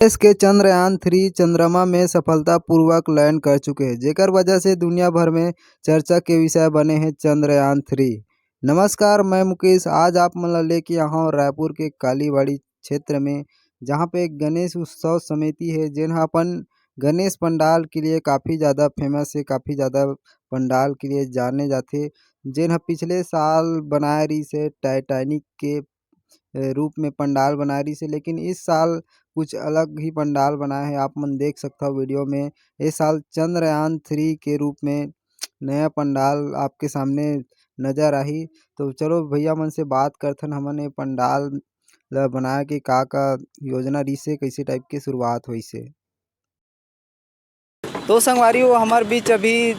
देश के चंद्रयान-3 चंद्रमा में सफलतापूर्वक लैंड कर चुके हैं, जेकर वजह से दुनिया भर में चर्चा के विषय बने हैं चंद्रयान-3। नमस्कार, मैं मुकेश। आज आप मन ला लेके आया हूँ रायपुर के कालीबाड़ी क्षेत्र में, जहाँ पे एक गणेश उत्सव समिति है, जेन ह अपन गणेश पंडाल के लिए काफ़ी ज़्यादा फेमस है, काफ़ी ज़्यादा पंडाल के लिए जाने जाथे। जेन ह पिछले साल बनाए रहिस हे टाइटैनिक के रूप में पंडाल बनाए रहिस हे, लेकिन इस साल कुछ अलग ही पंडाल बनाए हैं। आप मन देख सकथव वीडियो में। इस साल चंद्रयान-3 के रूप में नया पंडाल आपके सामने नज़र आही। तो चलो भैया मन से बात करथन, हमन ए पंडाल ला बनाए के का योजना रहिस हे, कइसे टाइप के शुरुआत होइस हे। तो संगवारी हमार बीच अभी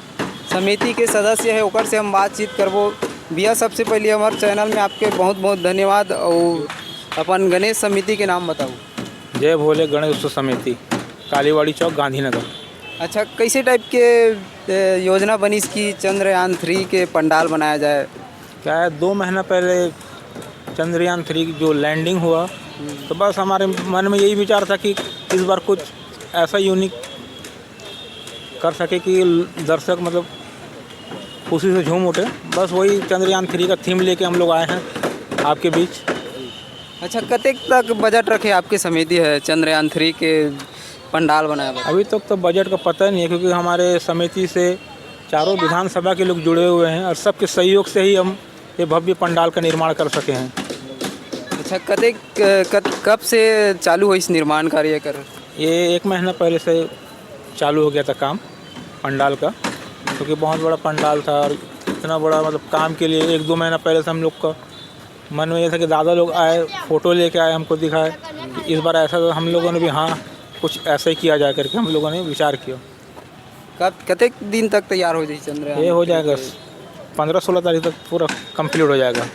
समिति के सदस्य है, ओकर से हम बातचीत करबो। भैया, सबसे पहले हमारे चैनल में आपके बहुत बहुत धन्यवाद। और अपन गणेश समिति के नाम बताओ। जय भोले गणेश उत्सव समिति, कालीबाड़ी चौक, गांधीनगर। अच्छा, कैसे टाइप के योजना बनिस कि चंद्रयान-3 के पंडाल बनाया जाए? क्या है, 2 महीना पहले चंद्रयान-3 की जो लैंडिंग हुआ, तो बस हमारे मन में यही विचार था कि इस बार कुछ ऐसा यूनिक कर सके कि दर्शक मतलब खुशी से झूम उठे। बस वही चंद्रयान-3 का थीम लेके हम लोग आए हैं आपके बीच। अच्छा, कतेक तक बजट रखे आपकी समिति है चंद्रयान-3 के पंडाल बनाए? अभी तक तो बजट का पता नहीं है, क्योंकि हमारे समिति से चारों विधानसभा के लोग जुड़े हुए हैं और सबके सहयोग से ही हम ये भव्य पंडाल का निर्माण कर सके हैं। अच्छा, कब से चालू हुई इस निर्माण कार्य कर? ये 1 महीना पहले से चालू हो गया था काम पंडाल का, क्योंकि बहुत बड़ा पंडाल था और इतना बड़ा मतलब काम के लिए 1-2 महीना पहले से हम लोग का मन में ये था कि दादा लोग आए, फ़ोटो लेके आए, हमको दिखाए कि इस बार ऐसा। तो हम लोगों ने भी हाँ कुछ ऐसा ही किया जाए करके हम लोगों ने विचार किया। कतेक दिन तक तैयार हो जाए चंद्रयान? ये हो जाएगा 15-16 तारीख तक पूरा कंप्लीट हो जाएगा।